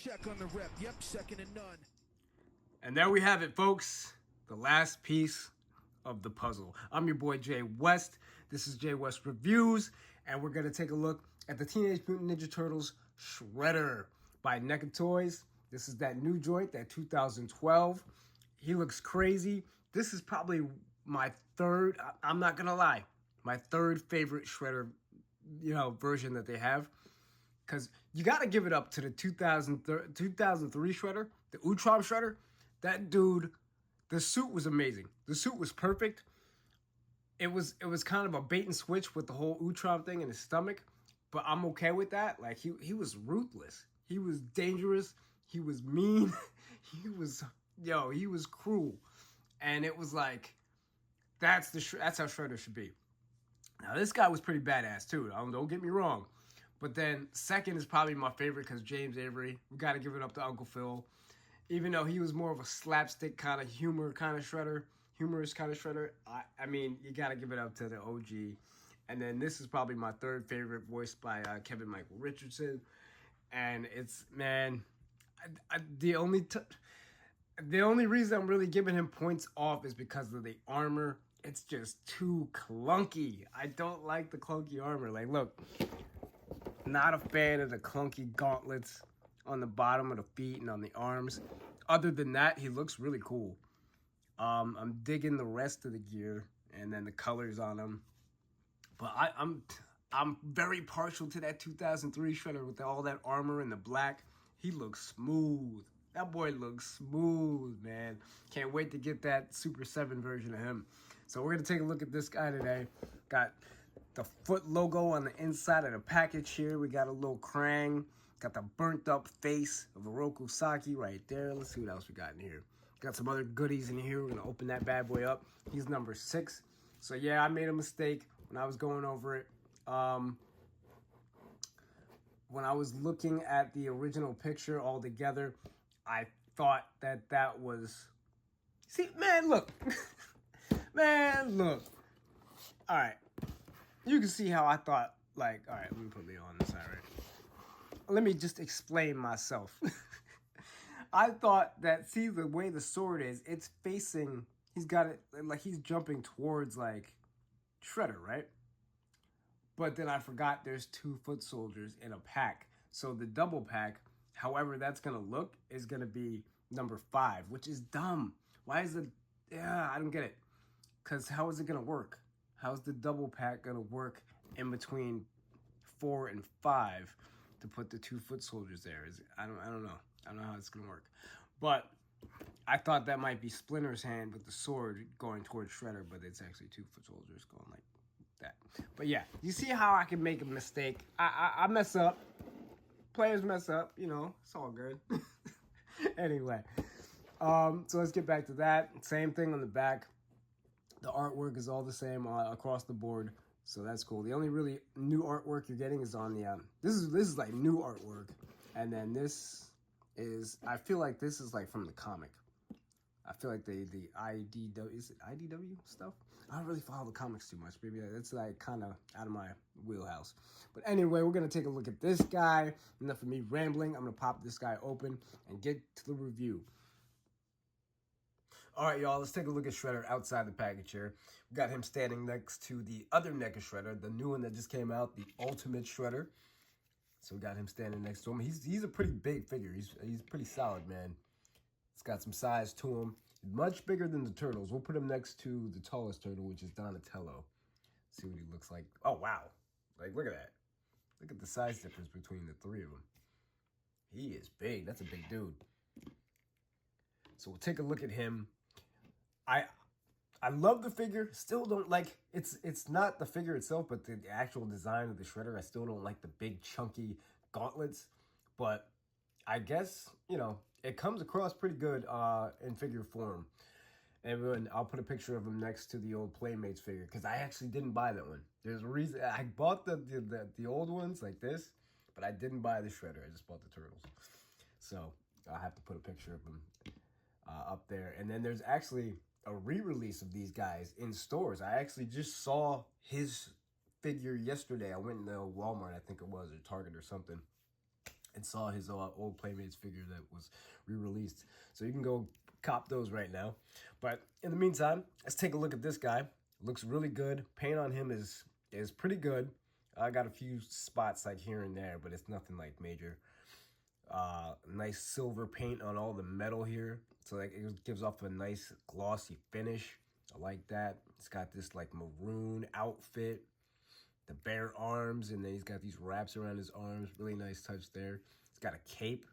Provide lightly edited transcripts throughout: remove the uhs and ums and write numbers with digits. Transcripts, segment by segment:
check on the rep. Yep, second and none. And there we have it, folks. The last piece of the puzzle. I'm your boy Jay West. This is Jay West Reviews, and we're gonna take a look at the Teenage Mutant Ninja Turtles Shredder by Neca Toys. This is that new joint, that 2012. He looks crazy. This is probably my third, I'm not gonna lie, my third favorite Shredder, version that they have. Because you got to give it up to the 2003 Shredder, the Utrom Shredder. That dude, the suit was amazing. The suit was perfect. It was kind of a bait and switch with the whole Utrom thing in his stomach. But I'm okay with that. Like, he was ruthless. He was dangerous. He was mean. he was cruel. And it was like, that's how Shredder should be. Now, this guy was pretty badass, too. Don't get me wrong. But then second is probably my favorite because James Avery. We got to give it up to Uncle Phil. Even though he was more of a slapstick kind of humorous kind of Shredder. I mean, you got to give it up to the OG. And then this is probably my third favorite, voiced by Kevin Michael Richardson. And it's, man, the only reason I'm really giving him points off is because of the armor. It's just too clunky. I don't like the clunky armor. Like, look. Not a fan of the clunky gauntlets on the bottom of the feet and on the arms. Other than that, he looks really cool. I'm digging the rest of the gear and then the colors on him. But I'm very partial to that 2003 Shredder with all that armor and the black. He looks smooth. That boy looks smooth, man. Can't wait to get that Super 7 version of him. So we're going to take a look at this guy today. Got the foot logo on the inside of the package here. We got a little Krang. Got the burnt up face of Oroku Saki right there. Let's see what else we got in here. Got some other goodies in here. We're going to open that bad boy up. He's number 6. So yeah, I made a mistake when I was going over it. When I was looking at the original picture all together, I thought that was... See, man, look. Man, look. All right. You can see how I thought, like, all right, let me put Leo on the side, right? Let me just explain myself. I thought that, see, the way the sword is, it's facing, he's got it, like, he's jumping towards, like, Shredder, right? But then I forgot there's 2 foot soldiers in a pack. So the double pack, however that's going to look, is going to be number 5, which is dumb. Why is it, I don't get it. Because how is it going to work? How's the double pack going to work in between 4 and 5 to put the 2 foot soldiers there? I don't know. I don't know how it's going to work. But I thought that might be Splinter's hand with the sword going towards Shredder, but it's actually 2 foot soldiers going like that. But yeah, you see how I can make a mistake. I mess up. Players mess up. It's all good. Anyway, so let's get back to that. Same thing on the back. The artwork is all the same across the board, so that's cool. The only really new artwork you're getting is on the this is like new artwork, and then this is, I feel like this is like from the comic. I feel like the IDW, is it IDW stuff? I don't really follow the comics too much. Maybe it's like kind of out of my wheelhouse. But anyway, we're gonna take a look at this guy. Enough of me rambling. I'm gonna pop this guy open and get to the review. All right, y'all, let's take a look at Shredder outside the package here. We got him standing next to the other Neca Shredder, the new one that just came out, the Ultimate Shredder. So we got him standing next to him. He's a pretty big figure. He's pretty solid, man. It's got some size to him. Much bigger than the Turtles. We'll put him next to the tallest turtle, which is Donatello. See what he looks like. Oh, wow. Like, look at that. Look at the size difference between the 3 of them. He is big. That's a big dude. So we'll take a look at him. I love the figure. Still don't like, it's not the figure itself, but the actual design of the Shredder. I still don't like the big chunky gauntlets, but I guess, it comes across pretty good in figure form. And I'll put a picture of him next to the old Playmates figure, because I actually didn't buy that one. There's a reason. I bought the old ones like this, but I didn't buy the Shredder. I just bought the Turtles. So I'll have to put a picture of him up there. And then there's actually a re-release of these guys in stores. I actually just saw his figure yesterday. I went into Walmart, I think it was, or Target or something. and saw his old Playmates figure that was re-released. So you can go cop those right now. But in the meantime, let's take a look at this guy. Looks really good. Paint on him is pretty good. I got a few spots like here and there, but it's nothing like major. Nice silver paint on all the metal here, so like it gives off a nice glossy finish. I like that. It's got this like maroon outfit, the bare arms, and then he's got these wraps around his arms. Really nice touch there. He's got a cape.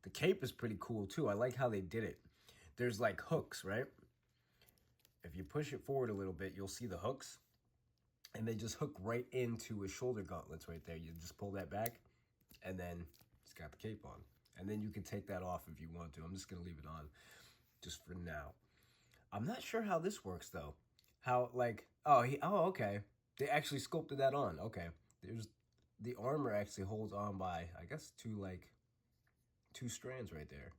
The cape is pretty cool too. I like how they did it. There's like hooks, right? If you push it forward a little bit, you'll see the hooks, and they just hook right into his shoulder gauntlets right there. You just pull that back, and then he's got the cape on. And then you can take that off if you want to. I'm just going to leave it on just for now. I'm not sure how this works, though. How, like, oh, okay. They actually sculpted that on. Okay. There's the armor actually holds on by, I guess, two strands right there.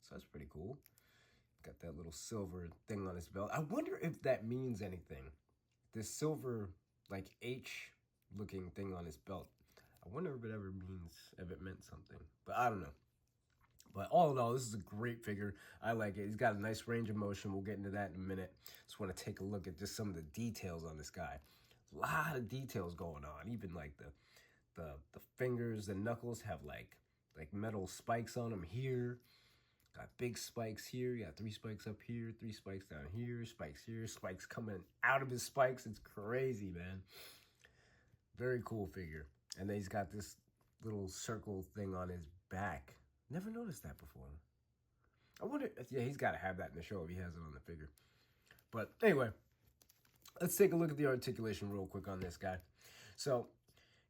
So that's pretty cool. Got that little silver thing on his belt. I wonder if that means anything. This silver, like, H-looking thing on his belt. I wonder if it meant something. But I don't know. But all in all, this is a great figure. I like it. He's got a nice range of motion. We'll get into that in a minute. Just want to take a look at just some of the details on this guy. A lot of details going on. Even like the fingers and knuckles have like metal spikes on them here. Got big spikes here. You got 3 spikes up here, 3 spikes down here, spikes coming out of his spikes. It's crazy, man. Very cool figure. And then he's got this little circle thing on his back. Never noticed that before. I wonder if, yeah, he's got to have that in the show if he has it on the figure. But anyway, let's take a look at the articulation real quick on this guy. So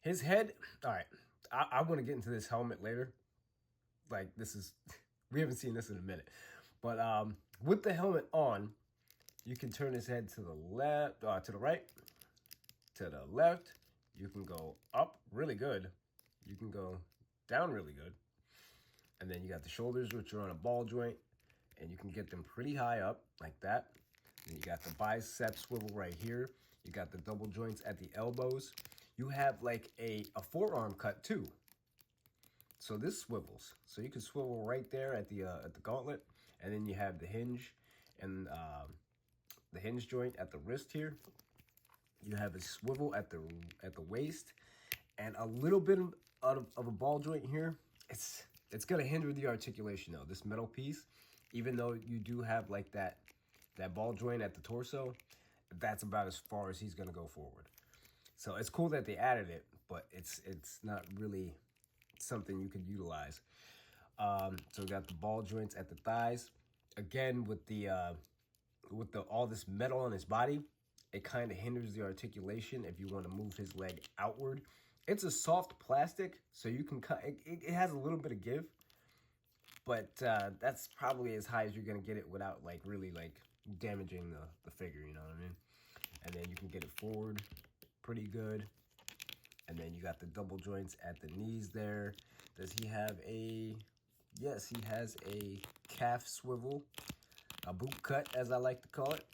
his head, all right, I want to get into this helmet later. Like this is, we haven't seen this in a minute. But with the helmet on, you can turn his head to the left, to the right, to the left. You can go up really good. You can go down really good. And then you got the shoulders, which are on a ball joint, and you can get them pretty high up like that. And you got the bicep swivel right here. You got the double joints at the elbows. You have like a forearm cut too. So this swivels. So you can swivel right there at the gauntlet, and then you have the hinge and the hinge joint at the wrist here. You have a swivel at the waist, and a little bit of a ball joint here. It's gonna hinder the articulation though. This metal piece, even though you do have like that ball joint at the torso, that's about as far as he's gonna go forward. So it's cool that they added it, but it's not really something you could utilize. So we got the ball joints at the thighs. Again, with the all this metal on his body, it kind of hinders the articulation if you want to move his leg outward. It's a soft plastic, so you can cut. It has a little bit of give, but that's probably as high as you're gonna get it without like really like damaging the figure. You know what I mean? And then you can get it forward pretty good. And then you got the double joints at the knees there. Does he have a? Yes, he has a calf swivel, a boot cut as I like to call it.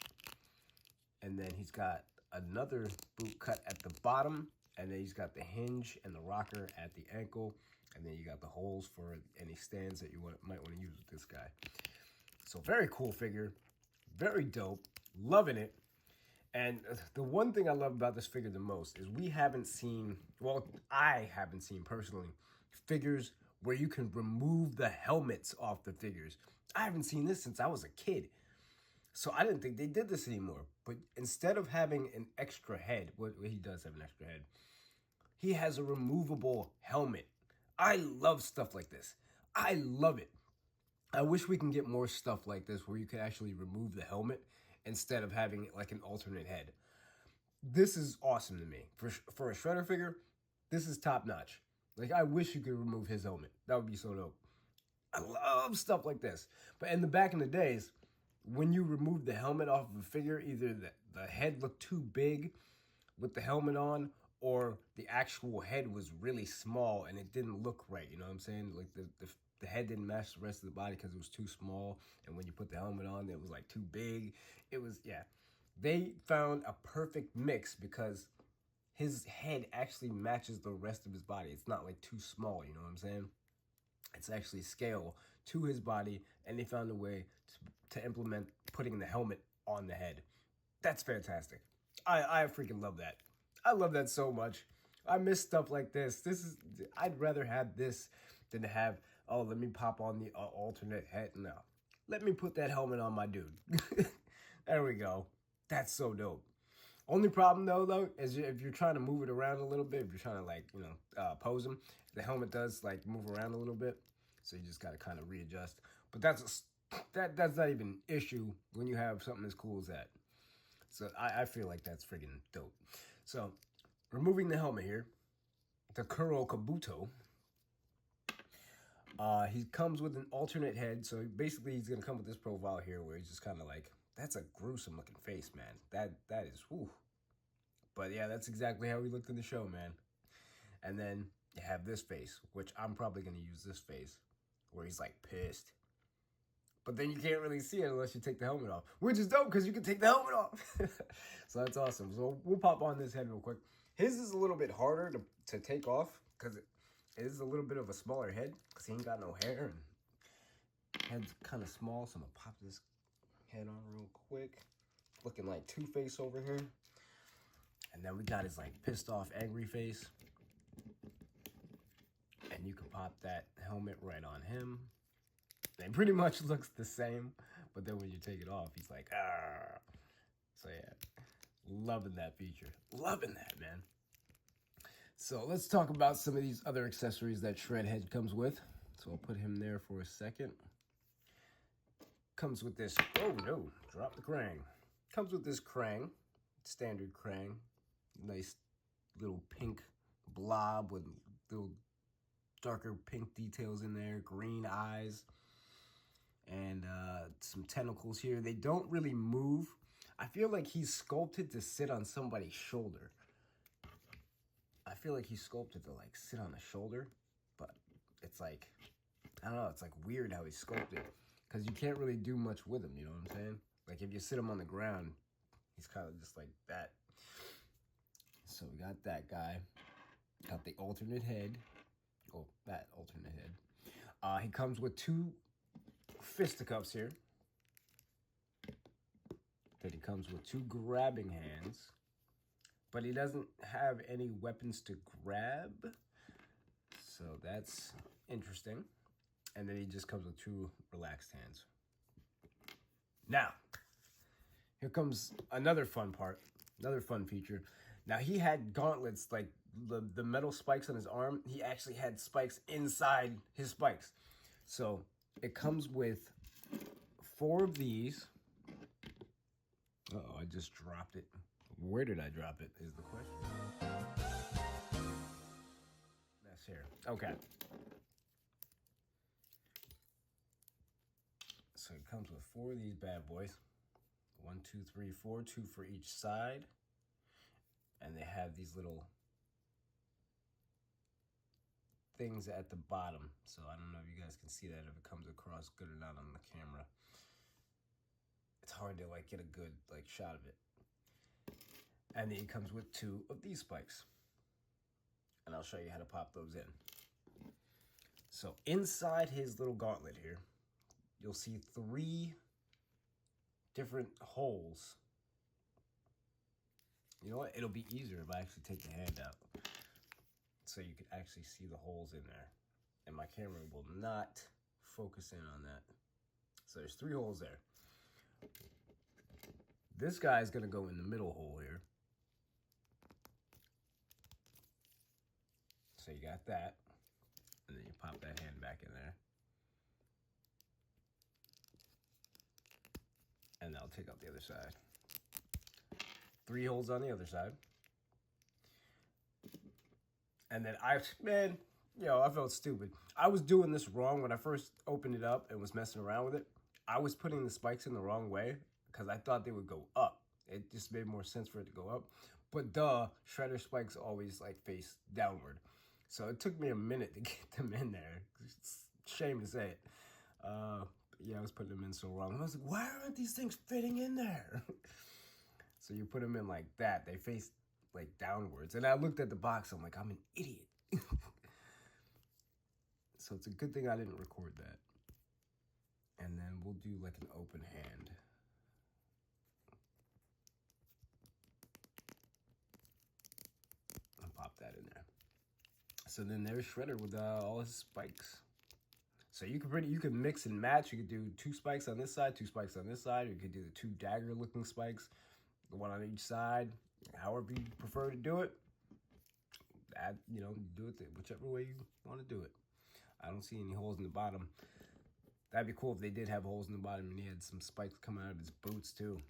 And then he's got another boot cut at the bottom. And then he's got the hinge and the rocker at the ankle. And then you got the holes for any stands that you might want to use with this guy. So very cool figure. Very dope. Loving it. And the one thing I love about this figure the most is we haven't seen, well, I haven't seen personally, figures where you can remove the helmets off the figures. I haven't seen this since I was a kid. So I didn't think they did this anymore. But instead of having an extra head, well, he does have an extra head, he has a removable helmet. I love stuff like this. I love it. I wish we can get more stuff like this where you can actually remove the helmet instead of having like an alternate head. This is awesome to me. For a Shredder figure, this is top notch. Like, I wish you could remove his helmet. That would be so dope. I love stuff like this. But in the back in the days, when you removed the helmet off of a figure, either the head looked too big with the helmet on, or the actual head was really small and it didn't look right. You know what I'm saying? Like the head didn't match the rest of the body because it was too small. And when you put the helmet on, it was like too big. It was, yeah. They found a perfect mix because his head actually matches the rest of his body. It's not like too small, you know what I'm saying? It's actually scale to his body, and they found a way to implement putting the helmet on the head. That's fantastic. I freaking love that. I love that so much. I miss stuff like this. I'd rather have this than to have, oh, let me pop on the alternate head. No. Let me put that helmet on my dude. There we go. That's so dope. Only problem though is if you're trying to move it around a little bit, if you're trying to like, pose him, the helmet does like move around a little bit. So you just got to kind of readjust. But that's not even an issue when you have something as cool as that. So I feel like that's friggin' dope. So removing the helmet here, the Kuro Kabuto. He comes with an alternate head. So basically he's going to come with this profile here where he's just kind of like, that's a gruesome looking face, man. That is, whew. But yeah, that's exactly how he looked in the show, man. And then you have this face, which I'm probably going to use this face, where he's like pissed. But then you can't really see it unless you take the helmet off, which is dope because you can take the helmet off. So that's awesome. So we'll pop on this head real quick. His is a little bit harder to take off because it is a little bit of a smaller head because he ain't got no hair and head's kind of small. So I'm going to pop this head on real quick. Looking like Two-Face over here. And then we got his like pissed off angry face. And you can pop that helmet right on him. It pretty much looks the same, but then when you take it off, he's like, ah. So yeah, loving that feature. Loving that, man. So let's talk about some of these other accessories that Shredhead comes with. So I'll put him there for a second. Comes with this, oh no, drop the Krang. Comes with this Krang, standard Krang. Nice little pink blob with little darker pink details in there, green eyes. And some tentacles here. They don't really move. I feel like he's sculpted to sit on somebody's shoulder. I feel like he's sculpted to like sit on a shoulder, but it's like, I don't know, it's like weird how he's sculpted because you can't really do much with him, you know what I'm saying? Like if you sit him on the ground, he's kind of just like that. So we got that guy. Got the alternate head. Oh, that alternate head. He comes with two fisticuffs here. Then he comes with two grabbing hands. But he doesn't have any weapons to grab. So that's interesting. And then he just comes with two relaxed hands. Now, here comes another fun part. Another fun feature. Now, he had gauntlets, like the metal spikes on his arm. He actually had spikes inside his spikes. So it comes with 4 of these. Uh-oh, I just dropped it. Where did I drop it is the question. That's here. Okay. So it comes with 4 of these bad boys. 1, 2, 3, 4. 2 for each side. And they have these little things at the bottom. So I don't know if you guys can see that, if it comes across good or not on the camera. It's hard to like get a good like shot of it. And then it comes with 2 of these spikes. And I'll show you how to pop those in. So inside his little gauntlet here, you'll see 3 different holes. You know what? It'll be easier if I actually take the hand out. So you can actually see the holes in there. And my camera will not focus in on that. So there's 3 holes there. This guy's gonna go in the middle hole here. So you got that. And then you pop that hand back in there. And I'll take out the other side. 3 holes on the other side. And then I felt stupid. I was doing this wrong when I first opened it up and was messing around with it. I was putting the spikes in the wrong way because I thought they would go up. It just made more sense for it to go up. But duh, shredder spikes always like face downward. So it took me a minute to get them in there. It's a shame to say it. Yeah, I was putting them in so wrong. I was like, why aren't these things fitting in there? So you put them in like that. They face like downwards. And I looked at the box. I'm like, I'm an idiot. So it's a good thing I didn't record that. And then we'll do like an open hand. And pop that in there. So then there's Shredder with all his spikes. So you can mix and match. You could do 2 spikes on this side, 2 spikes on this side. Or you could do the 2 dagger looking spikes, the one on each side. However you prefer to do it. Add, you know, do it whichever way you want to do it. I don't see any holes in the bottom. That'd be cool if they did have holes in the bottom and he had some spikes coming out of his boots too.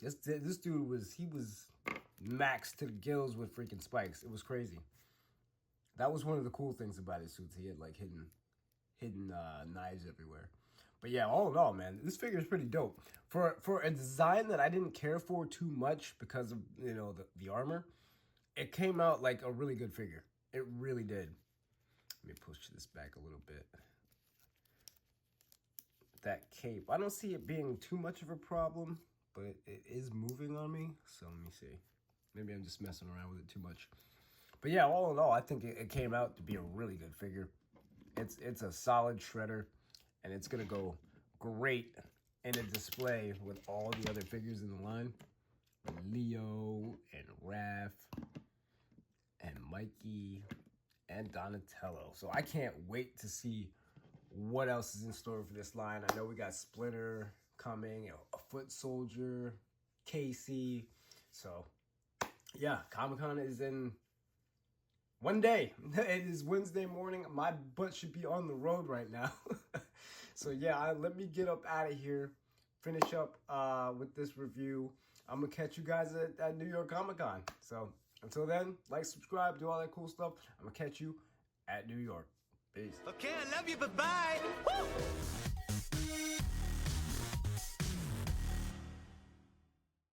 This dude was maxed to the gills with freaking spikes. It was crazy. That was one of the cool things about his suits. He had like hidden knives everywhere. But yeah, all in all, man, this figure is pretty dope. For a design that I didn't care for too much because of, you know, the armor, it came out like a really good figure. It really did. Let me push this back a little bit. That cape, I don't see it being too much of a problem, but it is moving on me. So let me see. Maybe I'm just messing around with it too much. But yeah, all in all, I think it came out to be a really good figure. It's a solid Shredder, and it's gonna go great in a display with all the other figures in the line. Leo and Raph and Mikey and Donatello. So I can't wait to see what else is in store for this line. I know we got Splinter coming, a Foot Soldier, Casey. So yeah, Comic-Con is in one day. It is Wednesday morning. My butt should be on the road right now. So yeah, let me get up out of here, finish up with this review. I'm going to catch you guys at New York Comic-Con. So until then, like, subscribe, do all that cool stuff. I'm going to catch you at New York. Peace. Okay, I love you, bye-bye.